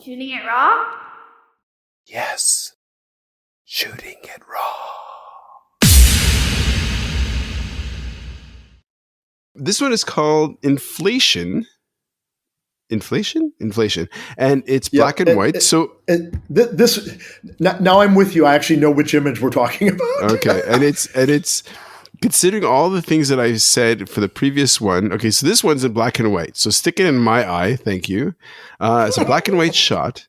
Shooting it raw? Yes. Shooting it raw. This one is called Inflation. Inflation? And it's black and white. Now I'm with you. I actually know which image we're talking about. Okay. And it's considering all the things that I said for the previous one. Okay. So this one's in black and white. So stick it in my eye. Thank you. It's a black and white shot.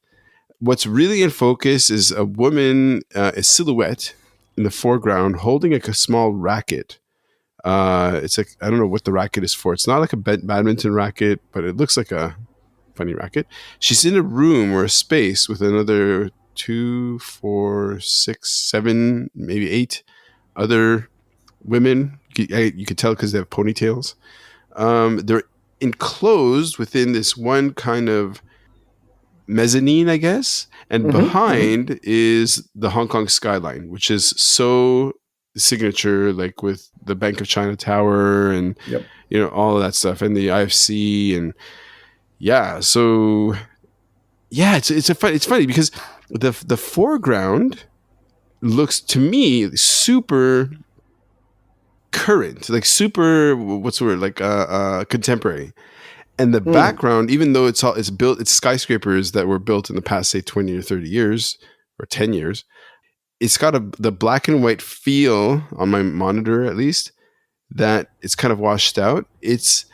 What's really in focus is a woman, a silhouette in the foreground holding a small racket. It's like, I don't know what the racket is for. It's not like a badminton racket, but it looks like a funny racket. She's in a room or a space with another 2, 4, 6, 7, maybe 8 other women. You could tell because they have ponytails. They're enclosed within this one kind of mezzanine, I guess. And behind is the Hong Kong skyline, which is so signature, like with the Bank of China Tower and all of that stuff, and the IFC, and it's funny because the foreground looks to me super current, like super contemporary, and the background, even though it's skyscrapers that were built in the past, say 20 or 30 years or 10 years. It's got the black and white feel on my monitor, at least, that it's kind of washed out. It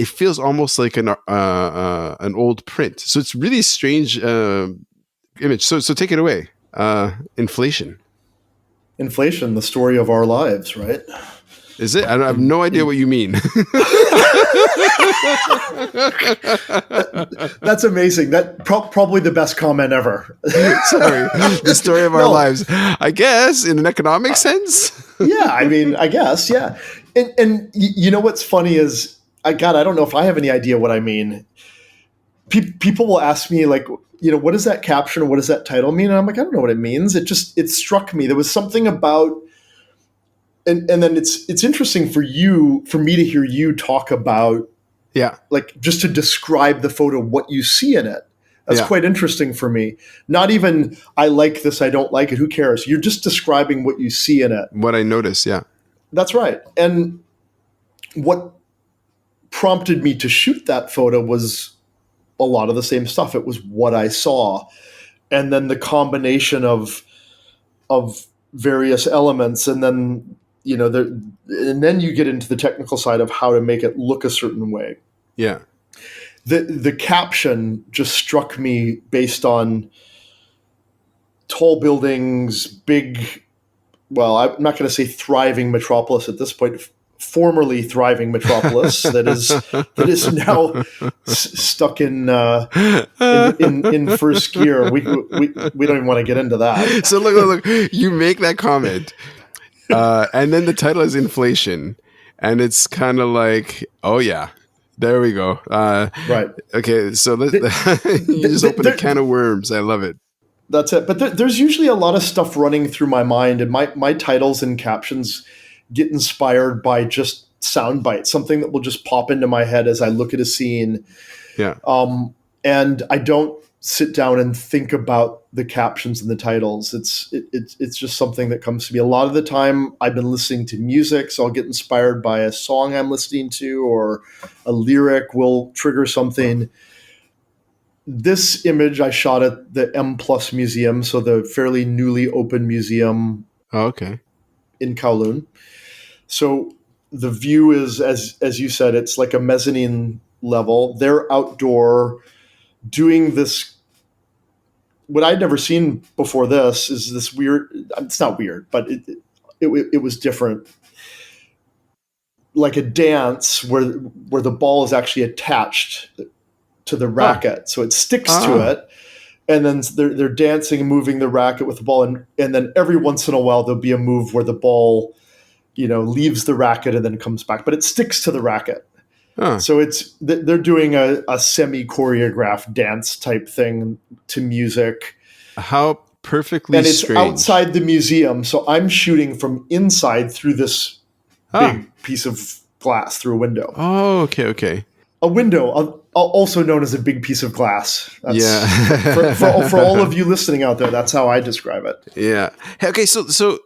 feels almost like an old print. So it's really strange image. So take it away. Inflation, the story of our lives, right? Is it? I have no idea what you mean. That's amazing. That probably the best comment ever. Sorry, the story of our lives. I guess in an economic sense. Yeah, I mean, I guess, yeah. And you know what's funny is, I don't know if I have any idea what I mean. People will ask me, like, what does that caption or what does that title mean? And I'm like, I don't know what it means. It struck me. There was something about. And then it's interesting for me to hear you talk about, like, just to describe the photo, what you see in it. That's quite interesting for me. Not even, I like this, I don't like it, who cares? You're just describing what you see in it. What I notice, That's right. And what prompted me to shoot that photo was a lot of the same stuff. It was what I saw. And then the combination of various elements, and then and then you get into the technical side of how to make it look a certain way. Yeah. The caption just struck me based on tall buildings, big, well, I'm not going to say thriving metropolis at this point, formerly thriving metropolis that is now stuck in first gear. We don't even want to get into that. So look, you make that comment. And then the title is Inflation, and it's kind of like, oh yeah, there we go. Right. Okay, so you just opened a can of worms. I love it. That's it. But there's usually a lot of stuff running through my mind, and my titles and captions get inspired by just sound bites, something that will just pop into my head as I look at a scene. Yeah. And I don't sit down and think about the captions and the titles. It's just something that comes to me. A lot of the time I've been listening to music, so I'll get inspired by a song I'm listening to, or a lyric will trigger something. This image I shot at the M+ Museum, so the fairly newly open museum in Kowloon. So the view is, as you said, it's like a mezzanine level. They're outdoor doing this. What I'd never seen before this is this weird, it's not weird, but it was different. Like a dance where the ball is actually attached to the racket. So it sticks to it. And then they're dancing and moving the racket with the ball. And then every once in a while, there'll be a move where the ball, leaves the racket and then comes back, but it sticks to the racket. So they're doing a semi-choreographed dance type thing to music. How perfectly and it's strange. Outside the museum, so I'm shooting from inside through this big piece of glass through a window. Oh, okay. A window. also known as a big piece of glass. That's for all of you listening out there. That's how I describe it. Yeah. Hey, okay. So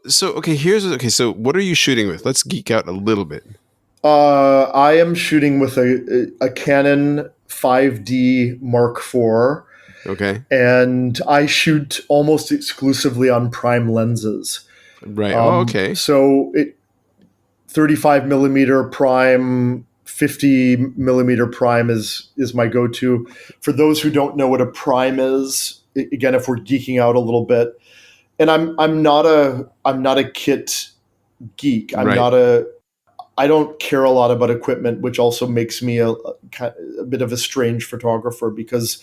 what are you shooting with? Let's geek out a little bit. I am shooting with a Canon 5D Mark IV, Okay. and I shoot almost exclusively on prime lenses. Right. Oh, okay. So 35 millimeter prime, 50 millimeter prime is my go-to. For those who don't know what a prime is, again, if we're geeking out a little bit, and I'm not a kit geek. Right. I don't care a lot about equipment, which also makes me a bit of a strange photographer, because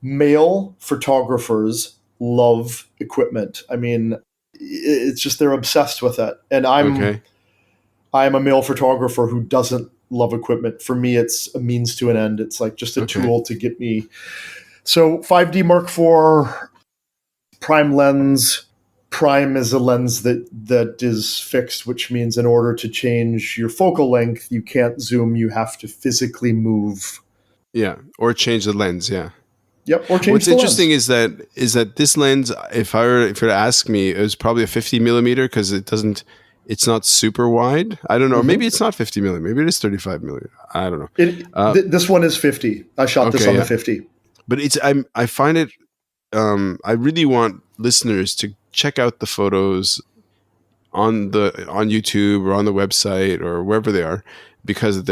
male photographers love equipment. I mean, it's just they're obsessed with it, and I'm Okay. a male photographer who doesn't love equipment. For me, it's a means to an end. It's like just a Okay. tool to get me. So 5D Mark IV prime lens. Prime is a lens that is fixed, which means in order to change your focal length, you can't zoom. You have to physically move. Yeah. Or change the lens. Yeah. Yep, or change What's the interesting lens. is that this lens, if you were to ask me, it was probably a 50 millimeter because it's not super wide. I don't know. Or maybe Mm-hmm. it's not 50 millimeter. Maybe it is 35 millimeter. I don't know. This one is 50. I shot this Okay. on the Yeah. 50. But I find it. I really want listeners to check out the photos on YouTube or on the website or wherever they are, because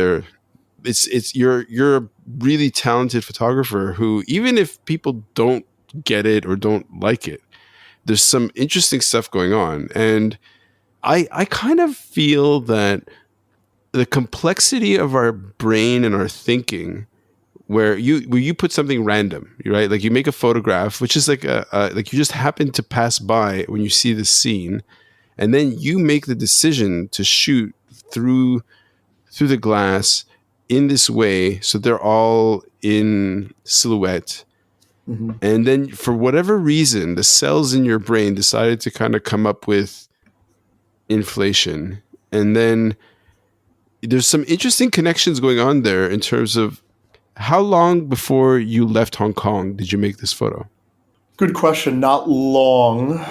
you're a really talented photographer who, even if people don't get it or don't like it, there's some interesting stuff going on. And I kind of feel that the complexity of our brain and our thinking, where you put something random, right? Like you make a photograph, which is like like you just happen to pass by when you see the scene, and then you make the decision to shoot through the glass in this way, so they're all in silhouette. Mm-hmm. And then for whatever reason, the cells in your brain decided to kind of come up with inflation. And then there's some interesting connections going on there in terms of how long before you left Hong Kong did you make this photo? Good question. Not long.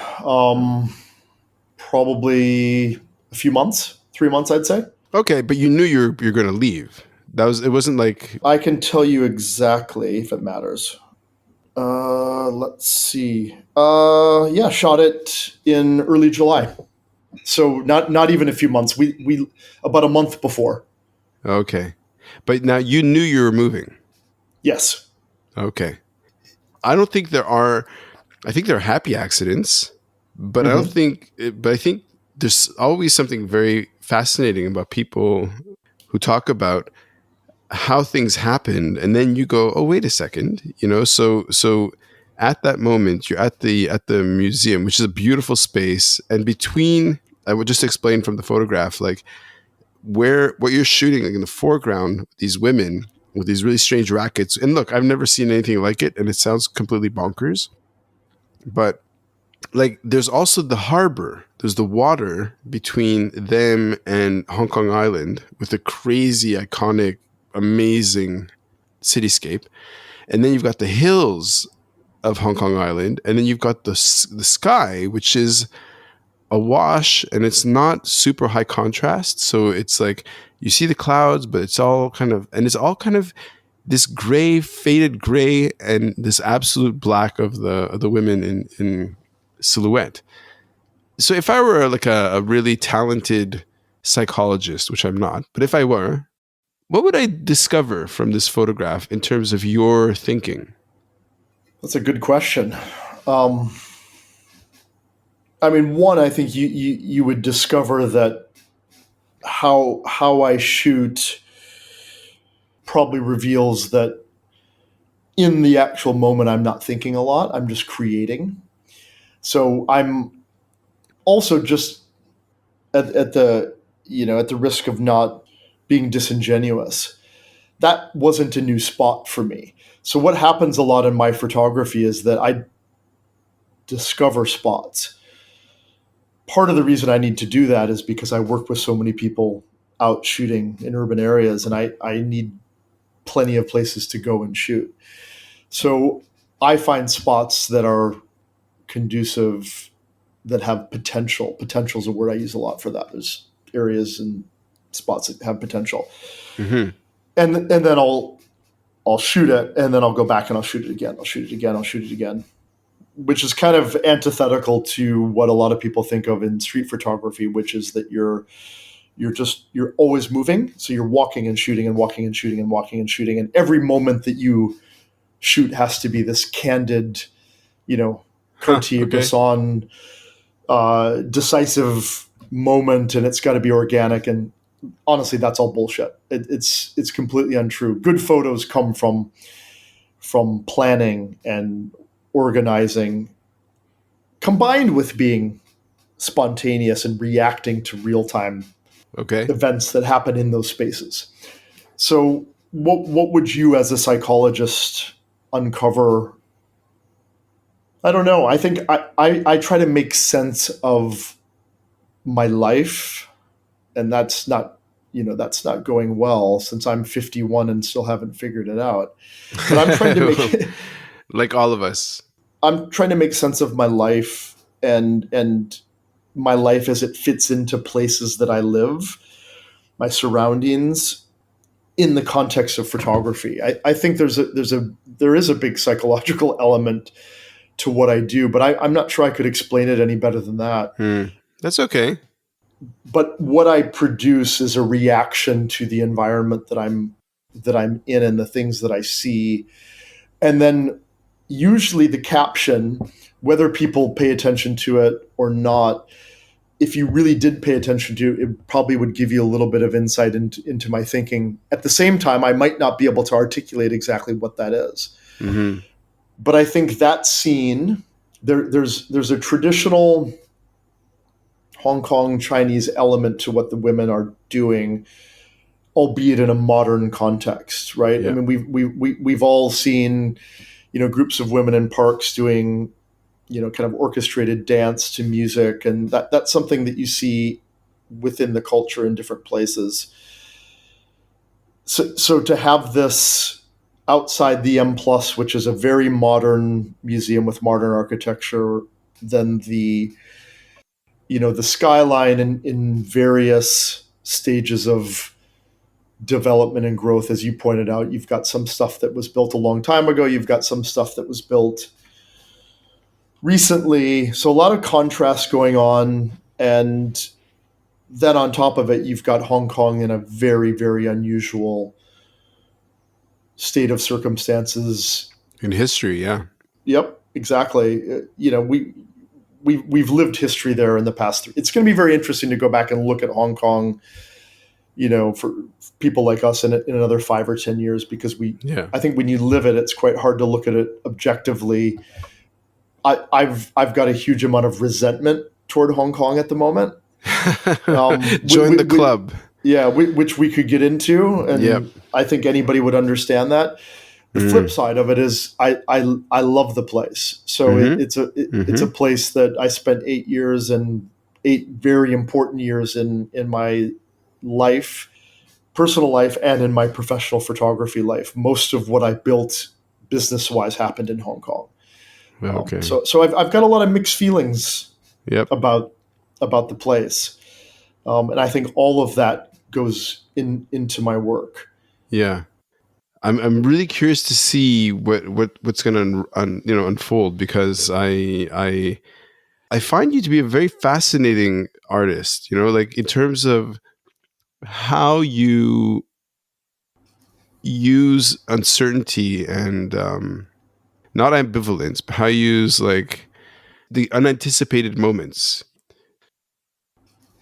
Probably a few months, 3 months, I'd say. Okay, but you knew you're going to leave. It wasn't like. I can tell you exactly if it matters. Let's see. Yeah, shot it in early July. So not even a few months. We about a month before. Okay. But now you knew you were moving. Yes. Okay. I don't think there are. I think there are happy accidents, but I don't Mm-hmm. think. But I think there's always something very fascinating about people who talk about how things happened, and then you go, "Oh, wait a second," So at that moment, you're at the museum, which is a beautiful space, and between, I would just explain from the photograph, like where what you're shooting, like in the foreground, these women with these really strange rackets. And look, I've never seen anything like it, and it sounds completely bonkers, but like there's also the harbor, there's the water between them and Hong Kong Island with a crazy, iconic, amazing cityscape. And then you've got the hills of Hong Kong Island, and then you've got the sky, which is a wash, and it's not super high contrast. So it's like you see the clouds, but it's all kind of this gray, faded gray, and this absolute black of the women in silhouette. So if I were like a really talented psychologist, which I'm not, but if I were, what would I discover from this photograph in terms of your thinking? That's a good question. Um, I mean, one, I think you would discover that how I shoot probably reveals that in the actual moment I'm not thinking a lot. I'm just creating. So I'm also just at the at the risk of not being disingenuous. That wasn't a new spot for me. So what happens a lot in my photography is that I discover spots. Part of the reason I need to do that is because I work with so many people out shooting in urban areas, and I need plenty of places to go and shoot. So I find spots that are conducive, that have potential. Potential is a word I use a lot for that. There's areas and spots that have potential. Mm-hmm. And then I'll shoot it, and then I'll go back and I'll shoot it again. I'll shoot it again. I'll shoot it again, which is kind of antithetical to what a lot of people think of in street photography, which is that you're always moving. So you're walking and shooting and walking and shooting and walking and shooting, and every moment that you shoot has to be this candid, Cartier-Bresson, decisive moment, and it's got to be organic. And honestly, that's all bullshit. It's completely untrue. Good photos come from planning and organizing, combined with being spontaneous and reacting to real-time events that happen in those spaces. So what would you, as a psychologist, uncover? I don't know. I think I try to make sense of my life, and that's not going well, since I'm 51 and still haven't figured it out. But I'm trying to make like all of us. I'm trying to make sense of my life and my life as it fits into places that I live, my surroundings, in the context of photography. I think there is a big psychological element to what I do, but I'm not sure I could explain it any better than that. That's okay. But what I produce is a reaction to the environment that I'm in and the things that I see. And then usually the caption, whether people pay attention to it or not, if you really did pay attention to it, it probably would give you a little bit of insight into my thinking. At the same time, I might not be able to articulate exactly what that is. Mm-hmm. But I think that scene, there's a traditional Hong Kong Chinese element to what the women are doing, albeit in a modern context, right? Yeah. I mean, we've all seen, groups of women in parks doing, kind of orchestrated dance to music, and that's something that you see within the culture in different places. So to have this outside the M+, which is a very modern museum with modern architecture, then the skyline in various stages of development and growth, as you pointed out. You've got some stuff that was built a long time ago. You've got some stuff that was built recently. So a lot of contrast going on. And then on top of it, you've got Hong Kong in a very, very unusual state of circumstances. In history, yeah. Yep, exactly. We've lived history there in the past. It's going to be very interesting to go back and look at Hong Kong, for people like us in another 5 or 10 years, because I think when you live it, it's quite hard to look at it objectively. I've got a huge amount of resentment toward Hong Kong at the moment. Join the club. Which we could get into, and yep. I think anybody would understand that. The flip side of it is I love the place. So it's a place that I spent 8 years, and 8 very important years in my life, personal life, and in my professional photography life. Most of what I built business-wise happened in Hong Kong. Okay. So I've got a lot of mixed feelings about the place, and I think all of that goes into my work. Yeah. I'm really curious to see what's going to unfold, because I find you to be a very fascinating artist. Like in terms of how you use uncertainty and not ambivalence, but how you use like the unanticipated moments.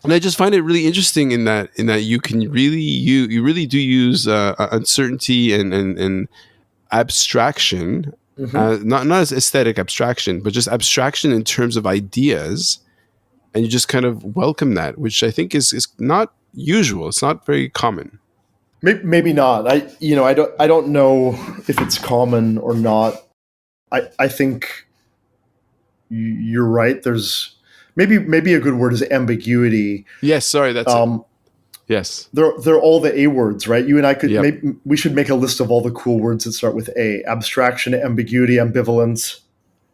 And I just find it really interesting in that you can really you really do use uncertainty and abstraction, not as aesthetic abstraction, but just abstraction in terms of ideas, and you just kind of welcome that, which I think is not usual. It's not very common. Maybe not. I don't know if it's common or not. I think you're right. There's maybe a good word is ambiguity. Yes, sorry, that's it. Yes. They're all the A words, right? You and I could Yep. we should make a list of all the cool words that start with A: abstraction, ambiguity, ambivalence.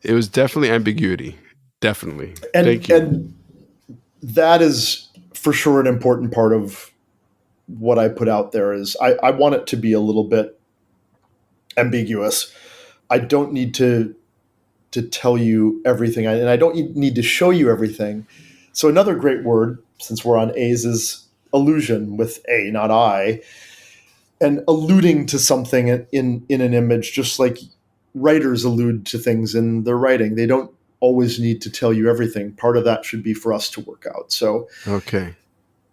It was definitely ambiguity. Definitely. And Thank you. and that is for sure an important part of what I put out there. Is I want it to be a little bit ambiguous. I don't need to tell you everything, and I don't need to show you everything. So another great word, since we're on A's, is allusion, with A, not I, and alluding to something in an image, just like writers allude to things in their writing. They don't always need to tell you everything. Part of that should be for us to work out. So Okay.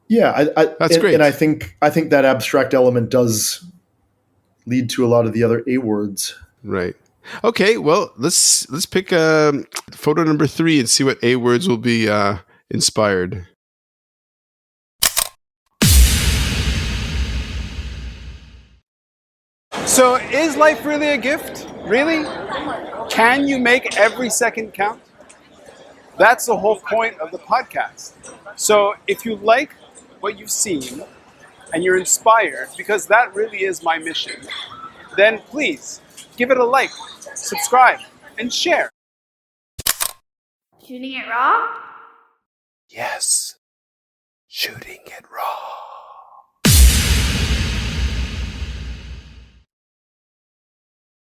yeah, That's great. and I think that abstract element does lead to a lot of the other A words. Right. Okay. Well, let's pick photo number 3 and see what A words will be inspired. So is life really a gift? Really? Can you make every second count? That's the whole point of the podcast. So if you like what you've seen and you're inspired, because that really is my mission, then please give it a like, subscribe, and share. Shooting it raw? Yes. Shooting it raw.